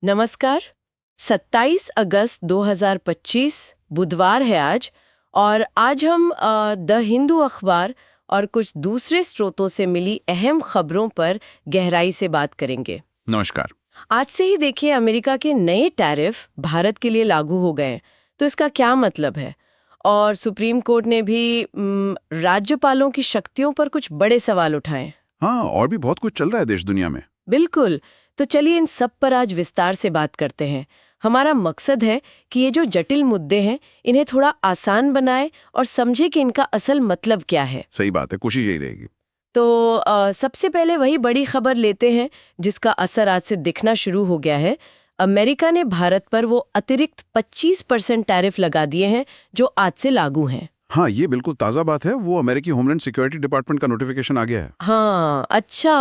नमस्कार। 27 अगस्त 2025 बुधवार है आज। और आज हम द हिंदू अखबार और कुछ दूसरे स्रोतों से मिली अहम खबरों पर गहराई से बात करेंगे। नमस्कार। आज से ही देखिए, अमेरिका के नए टैरिफ भारत के लिए लागू हो गए हैं। तो इसका क्या मतलब है? और सुप्रीम कोर्ट ने भी राज्यपालों की शक्तियों पर कुछ बड़े सवाल उठाए। हाँ, और भी बहुत कुछ चल रहा है देश दुनिया में। बिल्कुल। तो चलिए इन सब पर आज विस्तार से बात करते हैं। हमारा मकसद है कि ये जो जटिल मुद्दे हैं इन्हें थोड़ा आसान बनाए और समझे कि इनका असल मतलब क्या है। सही बात है, कोशिश यही रहेगी। तो सबसे पहले वही बड़ी खबर लेते हैं जिसका असर आज से दिखना शुरू हो गया है। अमेरिका ने भारत पर वो अतिरिक्त 25% टैरिफ लगा दिए हैं जो आज से लागू हैं। हाँ, ये बिल्कुल ताज़ा बात है। वो अमेरिकी होमलैंड सिक्योरिटी डिपार्टमेंट का नोटिफिकेशन आ गया है। हाँ, अच्छा।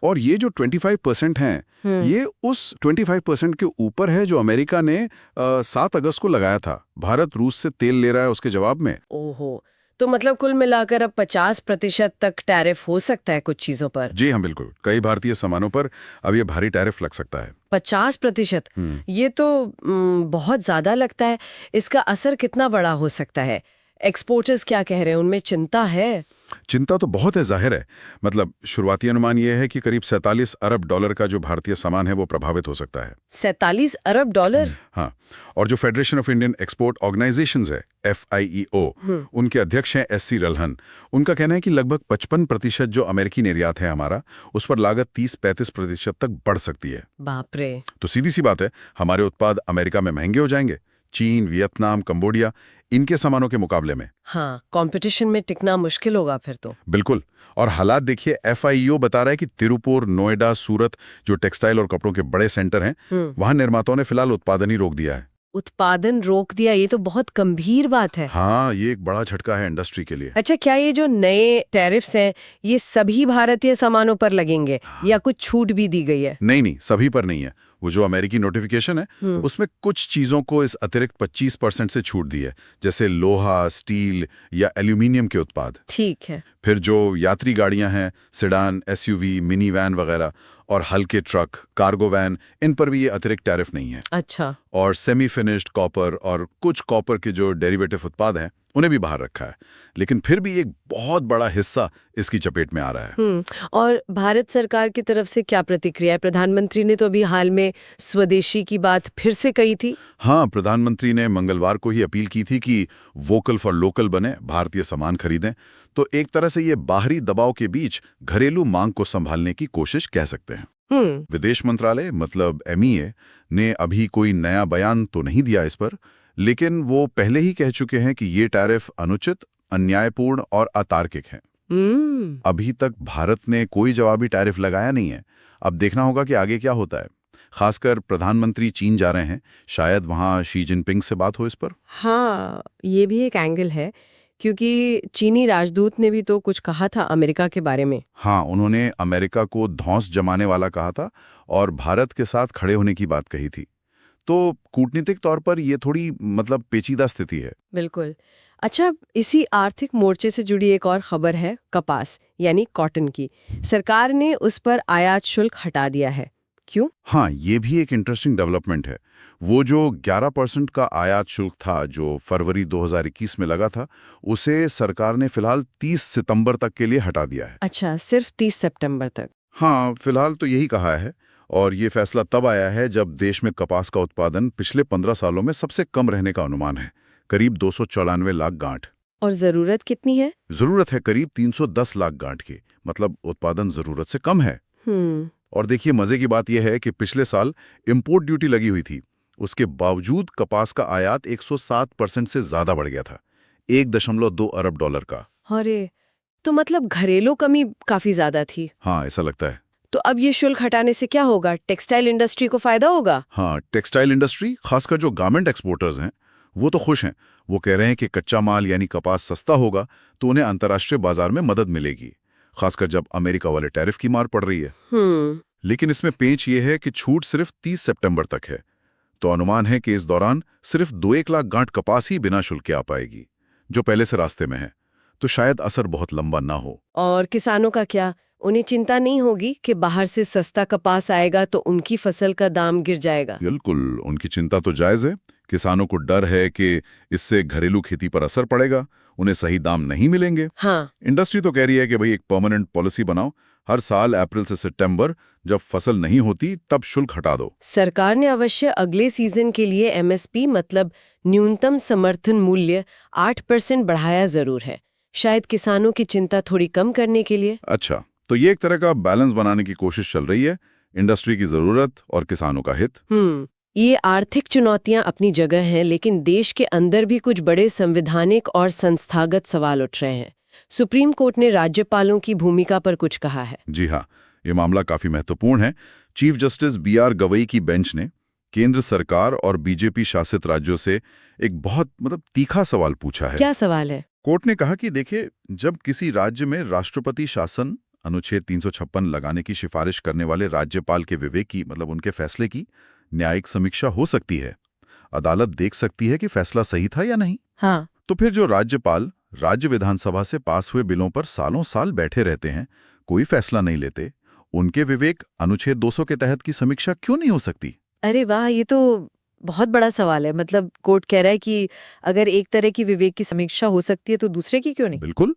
और ये जो 25% हैं, ये उस 25% के ऊपर है जो अमेरिका ने 7 अगस्त को लगाया था। भारत रूस से तेल ले रहा है उसके जवाब में। ओहो, तो मतलब कुल मिलाकर अब 50% तक टैरिफ हो सकता है कुछ चीजों पर। जी हाँ, बिल्कुल। कई भारतीय सामानों पर अब ये भारी टैरिफ लग सकता है। 50%? ये तो बहुत ज्यादा लगता है। इसका असर कितना बड़ा हो सकता है? एक्सपोर्टर्स क्या कह रहे हैं, उनमें चिंता है? चिंता तो बहुत है, जाहिर है। मतलब शुरुआती अनुमान यह है कि करीब 47 अरब डॉलर का जो भारतीय सामान है वो प्रभावित हो सकता है। 47 अरब डॉलर? हाँ, और जो federation of Indian export organisations है, FIEO, उनके अध्यक्ष हैं SC रल्हन। उनका कहना है कि लगभग 55% जो अमेरिकी निर्यात है हमारा, उस पर लागत 30-35% तक बढ़ सकती है। बाप रे। तो सीधी सी बात है, हमारे उत्पाद अमेरिका में महंगे हो जाएंगे। चीन, वियतनाम, कंबोडिया, इनके सामानों के मुकाबले में। हाँ, कंपटीशन में टिकना मुश्किल होगा फिर तो। बिल्कुल। और हालात देखिए, FIEO बता रहा है कि तिरुपुर, नोएडा, सूरत, जो टेक्सटाइल और कपड़ों के बड़े सेंटर हैं, वहां निर्माताओं ने फिलहाल उत्पादन ही रोक दिया है। उत्पादन रोक दिया? ये तो बहुत गंभीर बात है। हाँ, ये एक बड़ा झटका है इंडस्ट्री के लिए। अच्छा, क्या ये जो नए टैरिफ्स हैं ये सभी भारतीय सामानों पर लगेंगे या कुछ छूट भी दी गई है? नहीं, सभी पर नहीं है। वो जो अमेरिकी नोटिफिकेशन है, उसमें कुछ चीजों को इस अतिरिक्त 25% से छूट दी है, जैसे लोहा, स्टील या एल्यूमिनियम के उत्पाद। ठीक है। फिर जो यात्री गाड़ियां हैं, सेडान, SUV, मिनी वैन वगैरह, और हल्के ट्रक, कार्गो वैन, इन पर भी ये अतिरिक्त टैरिफ नहीं है। अच्छा। और सेमी फिनिश्ड कॉपर और कुछ कॉपर के जो डेरिवेटिव उत्पाद हैं, उन्हें भी बाहर रखा है। लेकिन फिर भी एक बहुत बड़ा हिस्सा इसकी चपेट में आ रहा है। और भारत सरकार की तरफ से क्या प्रतिक्रिया है? प्रधानमंत्री ने तो अभी हाल में स्वदेशी की बात फिर से कही थी। हाँ, प्रधानमंत्री ने मंगलवार को ही अपील की थी कि वोकल फॉर लोकल बने, भारतीय सामान खरीदें। तो एक तरह से ये बाहरी दबाव के बीच घरेलू मांग को संभालने की कोशिश कह सकते हैं। विदेश मंत्रालय मतलब MEA ने अभी कोई नया बयान तो नहीं दिया इस पर, लेकिन वो पहले ही कह चुके हैं कि ये टैरिफ अनुचित, अन्यायपूर्ण और अतार्किक हैं। अभी तक भारत ने कोई जवाबी टैरिफ लगाया नहीं है। अब देखना होगा कि आगे क्या होता है। खासकर प्रधानमंत्री चीन जा रहे हैं, शायद वहां शी जिनपिंग से बात हो इस पर। हाँ, ये भी एक एंगल है क्योंकि चीनी राजदूत ने भी तो कुछ कहा था अमेरिका के बारे में। हाँ, उन्होंने अमेरिका को धौंस जमाने वाला कहा था और भारत के साथ खड़े होने की बात कही थी। तो कूटनीतिक तौर पर ये थोड़ी मतलब पेचीदा स्थिति है। बिल्कुल। अच्छा, इसी आर्थिक मोर्चे से जुड़ी एक और खबर है कपास यानी कॉटन की। सरकार ने उस पर आयात शुल्क हटा दिया है। क्यों? हाँ, ये भी एक इंटरेस्टिंग डेवलपमेंट है। वो जो 11% का आयात शुल्क था जो फरवरी 2021 में लगा था, उसे सरकार ने फिलहाल 30 सितंबर तक के लिए हटा दिया है। अच्छा, सिर्फ 30 सितंबर तक? हाँ, फिलहाल तो यही कहा है। और ये फैसला तब आया है जब देश में कपास का उत्पादन पिछले 15 सालों में सबसे कम रहने का अनुमान है, करीब 294 लाख गांठ। और जरूरत कितनी है? जरूरत है करीब 310 लाख गांठ की। मतलब उत्पादन जरूरत से कम है। और देखिए, मजे की बात यह है कि पिछले साल इंपोर्ट ड्यूटी लगी हुई थी, उसके बावजूद कपास का आयात 107% से ज्यादा बढ़ गया था, 1.2 अरब डॉलर का। अरे, तो मतलब घरेलू कमी काफी ज्यादा थी। हाँ, ऐसा लगता है। तो अब ये शुल्क हटाने से क्या होगा? टेक्सटाइल इंडस्ट्री को फायदा होगा? हाँ, टेक्सटाइल इंडस्ट्री, खासकर जो गारमेंट एक्सपोर्टर्स हैं, वो तो खुश हैं। वो कह रहे हैं कि कच्चा माल यानी कपास सस्ता होगा तो उन्हें अंतर्राष्ट्रीय बाजार में मदद मिलेगी, खासकर जब अमेरिका वाले टैरिफ की मार पड़ रही है। लेकिन इसमें पेंच ये है कि छूट सिर्फ 30 सितंबर तक है। तो अनुमान है कि इस दौरान सिर्फ 2-1 लाख गांठ कपास ही बिना शुल्क के आ पाएगी, जो पहले से रास्ते में है। तो शायद असर बहुत लंबा ना हो। और किसानों का क्या? उन्हें चिंता नहीं होगी कि बाहर से सस्ता कपास आएगा तो उनकी फसल का दाम गिर जाएगा। बिल्कुल, उनकी चिंता तो जायज़ है। किसानों को डर है कि इससे घरेलू खेती पर असर पड़ेगा, उन्हें सही दाम नहीं मिलेंगे। हाँ, इंडस्ट्री तो कह रही है कि भाई एक परमानेंट पॉलिसी बनाओ, हर साल अप्रैल से सितंबर जब फसल नहीं होती तब शुल्क हटा दो। सरकार ने अवश्य अगले सीजन के लिए एमएसपी मतलब न्यूनतम समर्थन मूल्य 8% बढ़ाया जरूर है, शायद किसानों की चिंता थोड़ी कम करने के लिए। अच्छा, तो ये एक तरह का बैलेंस बनाने की कोशिश चल रही है, इंडस्ट्री की जरूरत और किसानों का हित। ये आर्थिक चुनौतियां अपनी जगह हैं, लेकिन देश के अंदर भी कुछ बड़े संवैधानिक और संस्थागत सवाल उठ रहे हैं। सुप्रीम कोर्ट ने राज्यपालों की भूमिका पर कुछ कहा है। जी हाँ, ये मामला काफी महत्वपूर्ण है। चीफ जस्टिस BR गवई की बेंच ने केंद्र सरकार और बीजेपी शासित राज्यों से एक बहुत तीखा सवाल पूछा है। क्या सवाल है? कोर्ट ने कहा कि देखिए, जब किसी राज्य में राष्ट्रपति शासन अनुच्छेद 356 लगाने की सिफारिश करने वाले राज्यपाल के विवेक की उनके फैसले की न्यायिक समीक्षा हो सकती है, अदालत देख सकती है कि फैसला सही था या नहीं। हाँ, तो फिर जो राज्यपाल राज्य विधानसभा से पास हुए बिलों पर सालों साल बैठे रहते हैं, कोई फैसला नहीं लेते, उनके विवेक अनुच्छेद 200 के तहत की समीक्षा क्यों नहीं हो सकती? अरे वाह, ये तो बहुत बड़ा सवाल है। मतलब कोर्ट कह रहा है कि अगर एक तरह की विवेक की समीक्षा हो सकती है तो दूसरे की क्यों नहीं? बिल्कुल।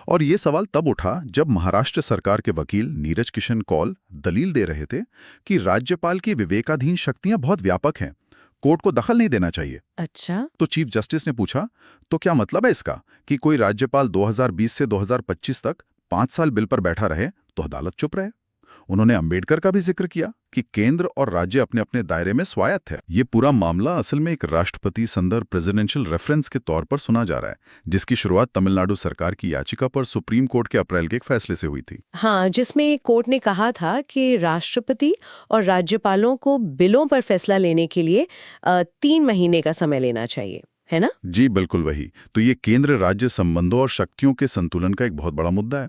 और ये सवाल तब उठा जब महाराष्ट्र सरकार के वकील नीरज किशन कौल दलील दे रहे थे कि राज्यपाल की विवेकाधीन शक्तियां बहुत व्यापक हैं, कोर्ट को दखल नहीं देना चाहिए। अच्छा, तो चीफ जस्टिस ने पूछा, तो क्या मतलब है इसका कि कोई राज्यपाल 2020 से 2025 तक 5 साल बिल पर बैठा रहे तो अदालत चुप रहे? उन्होंने अंबेडकर का भी जिक्र किया कि केंद्र और राज्य अपने अपने दायरे में स्वायत्त है। ये पूरा मामला असल में एक राष्ट्रपति संदर्भ प्रेसिडेंशियल रेफरेंस के तौर पर सुना जा रहा है, जिसकी शुरुआत तमिलनाडु सरकार की याचिका पर सुप्रीम कोर्ट के अप्रैल के एक फैसले से हुई थी। हाँ, जिसमें कोर्ट ने कहा था कि राष्ट्रपति और राज्यपालों को बिलों पर फैसला लेने के लिए 3 महीने का समय लेना चाहिए, है ना? जी बिल्कुल वही। तो ये केंद्र राज्य संबंधों और शक्तियों के संतुलन का एक बहुत बड़ा मुद्दा है।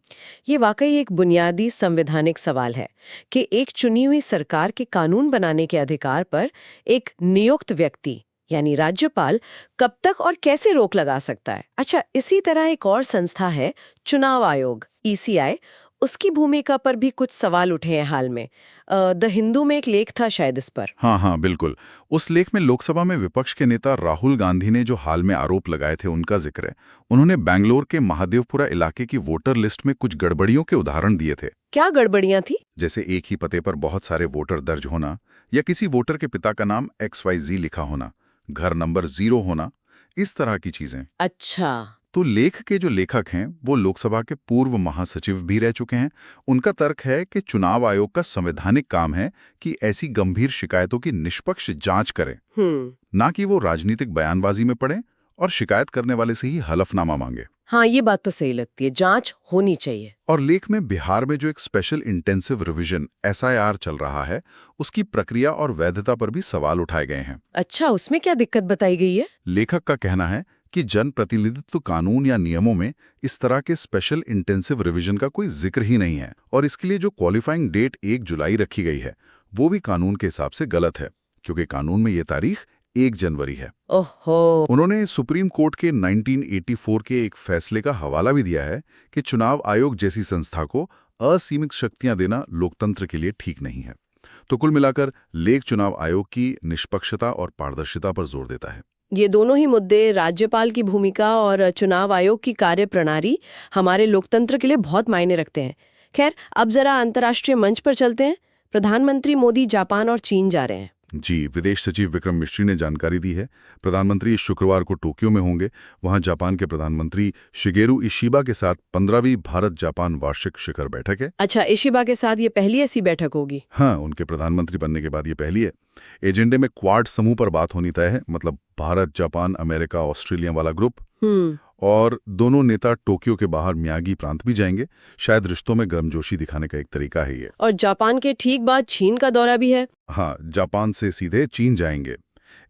ये वाकई एक बुनियादी संवैधानिक सवाल है कि एक चुनी हुई सरकार के कानून बनाने के अधिकार पर एक नियुक्त व्यक्ति यानी राज्यपाल कब तक और कैसे रोक लगा सकता है। अच्छा, इसी तरह एक और संस्था है चुनाव आयोग ECI, उसकी भूमिका पर भी कुछ सवाल उठे हैं हाल में। द हिंदू में एक लेख था शायद इस पर। हाँ, बिल्कुल। उस लेख में लोकसभा में विपक्ष के नेता राहुल गांधी ने जो हाल में आरोप लगाए थे उनका जिक्र है। उन्होंने बेंगलोर के महादेवपुरा इलाके की वोटर लिस्ट में कुछ गड़बड़ियों के उदाहरण दिए थे। क्या गड़बड़ियां थी? जैसे एक ही पते पर बहुत सारे वोटर दर्ज होना, या किसी वोटर के पिता का नाम XYZ लिखा होना, घर नंबर 0 होना, इस तरह की चीजें। अच्छा, तो लेख के जो लेखक हैं वो लोकसभा के पूर्व महासचिव भी रह चुके हैं। उनका तर्क है कि चुनाव आयोग का संवैधानिक काम है कि ऐसी गंभीर शिकायतों की निष्पक्ष जांच करे, ना कि वो राजनीतिक बयानबाजी में पड़े और शिकायत करने वाले से ही हलफनामा मांगे। हाँ, ये बात तो सही लगती है, जांच होनी चाहिए। और लेख में बिहार में जो एक स्पेशल इंटेंसिव रिवीजन SIR चल रहा है, उसकी प्रक्रिया और वैधता पर भी सवाल उठाए गए हैं। अच्छा, उसमें क्या दिक्कत बताई गई है? लेखक का कहना है कि जनप्रतिनिधित्व कानून या नियमों में इस तरह के स्पेशल इंटेंसिव रिवीजन का कोई जिक्र ही नहीं है, और इसके लिए जो क्वालिफाइंग डेट 1 जुलाई रखी गई है वो भी कानून के हिसाब से गलत है, क्योंकि कानून में ये तारीख 1 जनवरी है। ओहो। उन्होंने सुप्रीम कोर्ट के 1984 के एक फैसले का हवाला भी दिया है कि चुनाव आयोग जैसी संस्था को असीमित शक्तियां देना लोकतंत्र के लिए ठीक नहीं है। तो कुल मिलाकर लेख चुनाव आयोग की निष्पक्षता और पारदर्शिता पर जोर देता है। ये दोनों ही मुद्दे, राज्यपाल की भूमिका और चुनाव आयोग की कार्यप्रणाली, हमारे लोकतंत्र के लिए बहुत मायने रखते हैं। खैर, अब जरा अंतर्राष्ट्रीय मंच पर चलते हैं। प्रधानमंत्री मोदी जापान और चीन जा रहे हैं। जी, विदेश सचिव विक्रम मिश्री ने जानकारी दी है। प्रधानमंत्री इस शुक्रवार को टोक्यो में होंगे। वहां जापान के प्रधानमंत्री शिगेरू इशिबा के साथ 15वीं भारत जापान वार्षिक शिखर बैठक है। अच्छा, इशिबा के साथ ये पहली ऐसी बैठक होगी? हाँ, उनके प्रधानमंत्री बनने के बाद ये पहली है। एजेंडे में क्वाड समूह पर बात होनी तय है, मतलब भारत, जापान, अमेरिका, ऑस्ट्रेलिया वाला ग्रुप। और दोनों नेता टोक्यो के बाहर मियागी प्रांत भी जाएंगे। शायद रिश्तों में गर्मजोशी दिखाने का एक तरीका है ये। और जापान के ठीक बाद चीन का दौरा भी है। हाँ, जापान से सीधे चीन जाएंगे।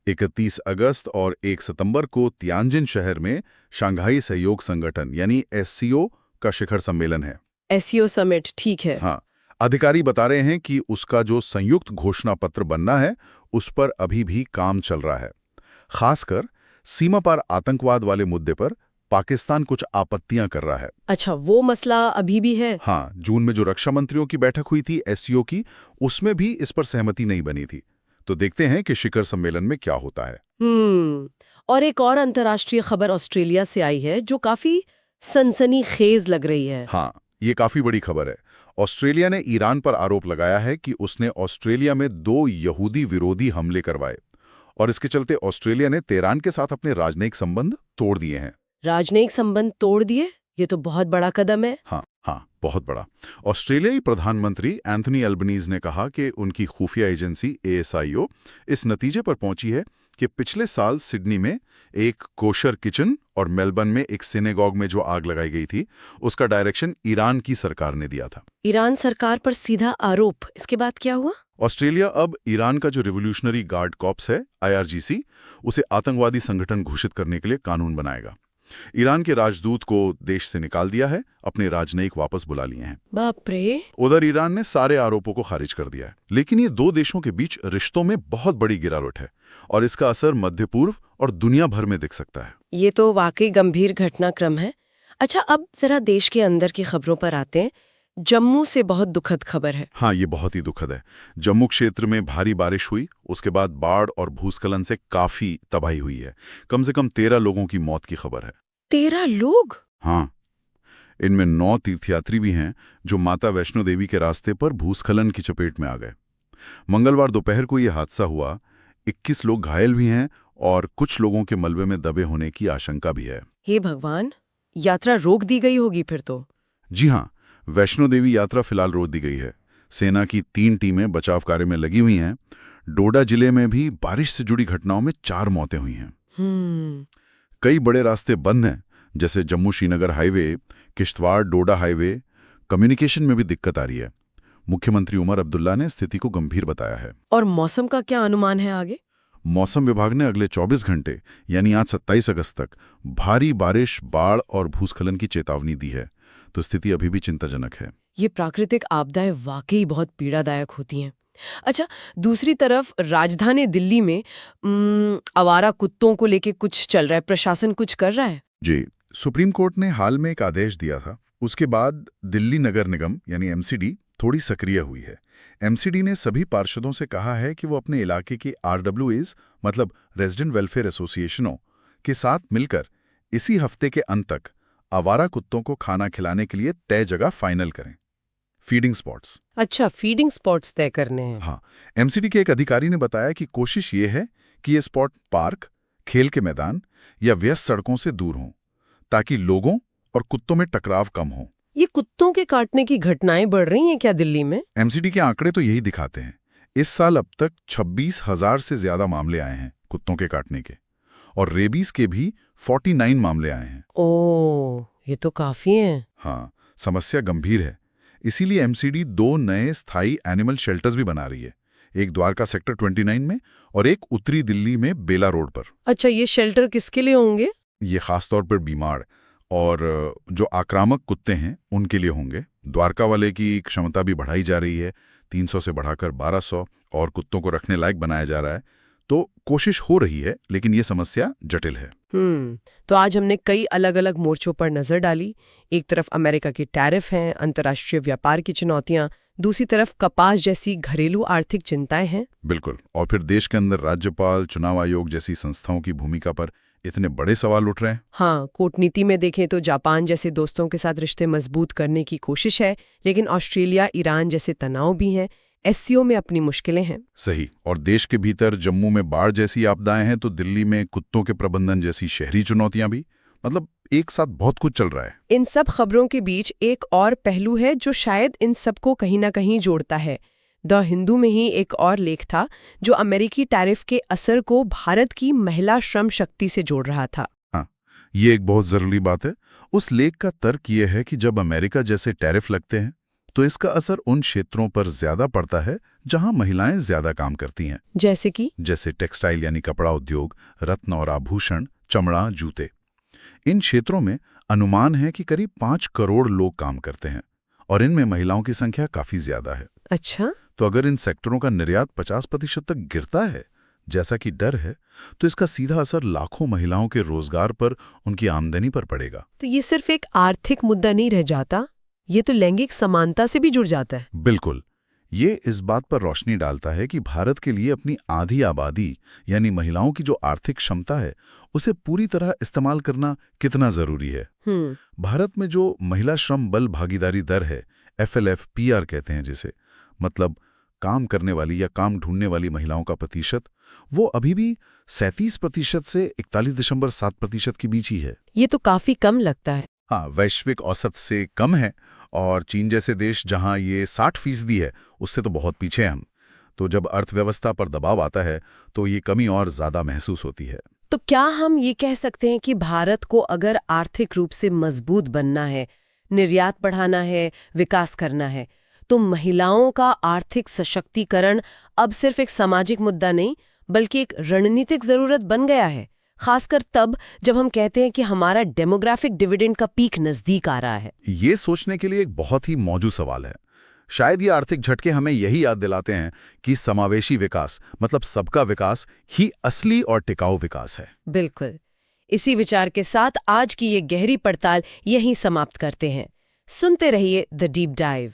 31 अगस्त और 1 सितंबर को तियानजिन शहर में शंघाई सहयोग संगठन यानी SCO का शिखर सम्मेलन है। SCO समिट, ठीक है। हाँ, अधिकारी बता रहे हैं कि उसका जो संयुक्त घोषणा पत्र बनना है उस पर अभी भी काम चल रहा है। खासकर सीमा पार आतंकवाद वाले मुद्दे पर पाकिस्तान कुछ आपत्तियां कर रहा है। अच्छा, वो मसला अभी भी है? हाँ, जून में जो रक्षा मंत्रियों की बैठक हुई थी एससीओ की, उसमें भी इस पर सहमति नहीं बनी थी। तो देखते हैं कि शिखर सम्मेलन में क्या होता है। और एक और अंतर्राष्ट्रीय खबर ऑस्ट्रेलिया से आई है जो काफी सनसनीखेज लग रही है। हाँ, ये काफी बड़ी खबर है। ऑस्ट्रेलिया ने ईरान पर आरोप लगाया है कि उसने ऑस्ट्रेलिया में 2 यहूदी विरोधी हमले करवाए और इसके चलते ऑस्ट्रेलिया ने तेहरान के साथ अपने राजनयिक संबंध तोड़ दिए हैं। राजनयिक संबंध तोड़ दिए? ये तो बहुत बड़ा कदम है। हाँ, बहुत बड़ा। ऑस्ट्रेलियाई प्रधानमंत्री एंथनी अल्बनीज ने कहा कि उनकी खुफिया एजेंसी ASIO इस नतीजे पर पहुंची है कि पिछले साल सिडनी में एक कोशर किचन और मेलबर्न में एक सिनेगॉग में जो आग लगाई गई थी, उसका डायरेक्शन ईरान की सरकार ने दिया था। ईरान सरकार पर सीधा आरोप। इसके बाद क्या हुआ? ऑस्ट्रेलिया अब ईरान का जो रिवोल्यूशनरी गार्ड कॉर्प्स है, IRGC, उसे आतंकवादी संगठन घोषित करने के लिए कानून बनाएगा। ईरान के राजदूत को देश से निकाल दिया है, अपने राजनयिक वापस बुला लिए हैं। बाप रे! उधर ईरान ने सारे आरोपों को खारिज कर दिया है। लेकिन ये 2 देशों के बीच रिश्तों में बहुत बड़ी गिरावट है और इसका असर मध्य पूर्व और दुनिया भर में दिख सकता है। ये तो वाकई गंभीर घटनाक्रम है। अच्छा, अब जरा देश के अंदर की खबरों पर आते हैं। जम्मू से बहुत दुखद खबर है। हाँ, ये बहुत ही दुखद है। जम्मू क्षेत्र में भारी बारिश हुई, उसके बाद बाढ़ और भूस्खलन से काफी तबाही हुई है। कम से कम 13 लोगों की मौत की खबर है। 13 लोग? हाँ, इनमें 9 तीर्थयात्री भी हैं जो माता वैष्णो देवी के रास्ते पर भूस्खलन की चपेट में आ गए। मंगलवार दोपहर को यह हादसा हुआ। 21 लोग घायल भी हैं और कुछ लोगों के मलबे में दबे होने की आशंका भी है। हे भगवान! यात्रा रोक दी गई होगी फिर तो। जी हाँ, वैष्णो देवी यात्रा फिलहाल रोक दी गई है। सेना की 3 टीमें बचाव कार्य में लगी हुई हैं। डोडा जिले में भी बारिश से जुड़ी घटनाओं में 4 मौतें हुई हैं। कई बड़े रास्ते बंद हैं, जैसे Jammu Srinagar highway, Kishtwar Doda highway. Communication में भी दिक्कत आ रही है। मुख्यमंत्री उमर अब्दुल्ला ने स्थिति को गंभीर बताया है। और मौसम का क्या अनुमान है आगे? मौसम विभाग ने अगले 24 घंटे यानी आज 27 अगस्त तक भारी बारिश, बाढ़ और भूस्खलन की चेतावनी दी है। तो स्थिति अभी भी चिंताजनक है। ये प्राकृतिक आपदाएं वाकई बहुत पीड़ादायक होती हैं। अच्छा, दूसरी तरफ राजधानी दिल्ली में आवारा कुत्तों को लेके कुछ चल रहा है। प्रशासन कुछ कर रहा है? जी, सुप्रीम कोर्ट ने हाल में एक आदेश दिया था। उसके बाद दिल्ली नगर निगम यानी MCD थोड़ी सक्रिय हुई है। MCD ने सभी पार्षदों से कहा है कि वो अपने इलाके की RWAs मतलब रेजिडेंट वेलफेयर एसोसिएशनों के साथ मिलकर इसी हफ्ते के अंत तक आवारा कुत्तों को खाना खिलाने के लिए तय जगह फाइनल करें। Feeding spots. अच्छा, फीडिंग स्पॉट्स तय करने हैं। हाँ, MCD के एक अधिकारी ने बताया कि कोशिश ये है कि ये स्पॉट पार्क, खेल के मैदान या व्यस्त सड़कों से दूर हों, ताकि लोगों और कुत्तों में टकराव कम हो। ये कुत्तों के काटने की घटनाएं बढ़ रही हैं क्या दिल्ली में? MCD के आंकड़े तो यही दिखाते हैं। इस साल अब तक 26,000 से ज्यादा मामले आए हैं कुत्तों के काटने के, और रेबीज के भी 49 मामले आए हैं। ओह, ये तो काफी है। हाँ, समस्या गंभीर है। इसीलिए MCD 2 नए स्थायी एनिमल शेल्टर्स भी बना रही है, एक द्वारका सेक्टर 29 में और एक उत्तरी दिल्ली में बेला रोड पर। अच्छा, ये शेल्टर किसके लिए होंगे? ये खासतौर पर बीमार और जो आक्रामक कुत्ते हैं उनके लिए होंगे। द्वारका वाले की क्षमता भी बढ़ाई जा रही है, 300 से बढ़ाकर 1200, और कुत्तों को रखने लायक बनाया जा रहा है। तो कोशिश हो रही है, लेकिन ये समस्या जटिल है। तो आज हमने कई अलग अलग मोर्चों पर नजर डाली। एक तरफ अमेरिका की टैरिफ हैं, अंतर्राष्ट्रीय व्यापार की चुनौतियां, दूसरी तरफ कपास जैसी घरेलू आर्थिक चिंताएं हैं। बिल्कुल, और फिर देश के अंदर राज्यपाल, चुनाव आयोग जैसी संस्थाओं की भूमिका पर इतने बड़े सवाल उठ रहे हैं। हाँ, कूटनीति में देखें तो जापान जैसे दोस्तों के साथ रिश्ते मजबूत करने की कोशिश है, लेकिन ऑस्ट्रेलिया, ईरान जैसे तनाव भी हैं। SCO में अपनी मुश्किलें हैं। सही, और देश के भीतर जम्मू में बाढ़ जैसी आपदाएं हैं तो दिल्ली में कुत्तों के प्रबंधन जैसी शहरी चुनौतियां भी। मतलब एक साथ बहुत कुछ चल रहा है। इन सब खबरों के बीच एक और पहलू है जो शायद इन सबको कहीं ना कहीं जोड़ता है। द हिंदू में ही एक और लेख था जो अमेरिकी टैरिफ के असर को भारत की महिला श्रम शक्ति से जोड़ रहा था। हाँ, ये एक बहुत जरूरी बात है। उस लेख का तर्क ये है कि जब अमेरिका जैसे टैरिफ लगते हैं तो इसका असर उन क्षेत्रों पर ज्यादा पड़ता है जहां महिलाएं ज्यादा काम करती हैं। जैसे टेक्सटाइल यानी कपड़ा उद्योग, रत्न और आभूषण, चमड़ा, जूते। इन क्षेत्रों में अनुमान है कि करीब 5 करोड़ लोग काम करते हैं और इनमें महिलाओं की संख्या काफी ज्यादा है। अच्छा, तो अगर इन सेक्टरों का निर्यात 50% तक गिरता है, जैसा कि डर है, तो इसका सीधा असर लाखों महिलाओं के रोजगार पर, उनकी आमदनी पर पड़ेगा। तो ये सिर्फ एक आर्थिक मुद्दा नहीं रह जाता, ये तो लैंगिक समानता से भी जुड़ जाता है। बिल्कुल। ये इस बात पर रोशनी डालता है कि भारत के लिए अपनी आधी आबादी यानी महिलाओं की जो आर्थिक क्षमता है उसे पूरी तरह इस्तेमाल करना कितना जरूरी है। भारत में जो महिला श्रम बल भागीदारी दर है, FLFPR कहते हैं जिसे, मतलब काम करने वाली या काम ढूंढने वाली महिलाओं का प्रतिशत, वो अभी भी 37% से 41.7% के बीच ही है। ये तो काफी कम लगता है। हाँ, वैश्विक औसत से कम है, और चीन जैसे देश जहां ये 60% है, उससे तो बहुत पीछे हैं हम। तो जब अर्थव्यवस्था पर दबाव आता है तो ये कमी और ज्यादा महसूस होती है। तो क्या हम ये कह सकते हैं कि भारत को अगर आर्थिक रूप से मजबूत बनना है, निर्यात बढ़ाना है, विकास करना है, तो महिलाओं का आर्थिक सशक्तिकरण अब सिर्फ एक सामाजिक मुद्दा नहीं बल्कि एक रणनीतिक जरूरत बन गया है, खासकर तब जब हम कहते हैं कि हमारा डेमोग्राफिक डिविडेंड का पीक नजदीक आ रहा है? ये सोचने के लिए एक बहुत ही मौजूद सवाल है। शायद ये आर्थिक झटके हमें यही याद दिलाते हैं कि समावेशी विकास, मतलब सबका विकास, ही असली और टिकाऊ विकास है। बिल्कुल। इसी विचार के साथ आज की ये गहरी पड़ताल यहीं समाप्त करते हैं। सुनते रहिए द डीप डाइव।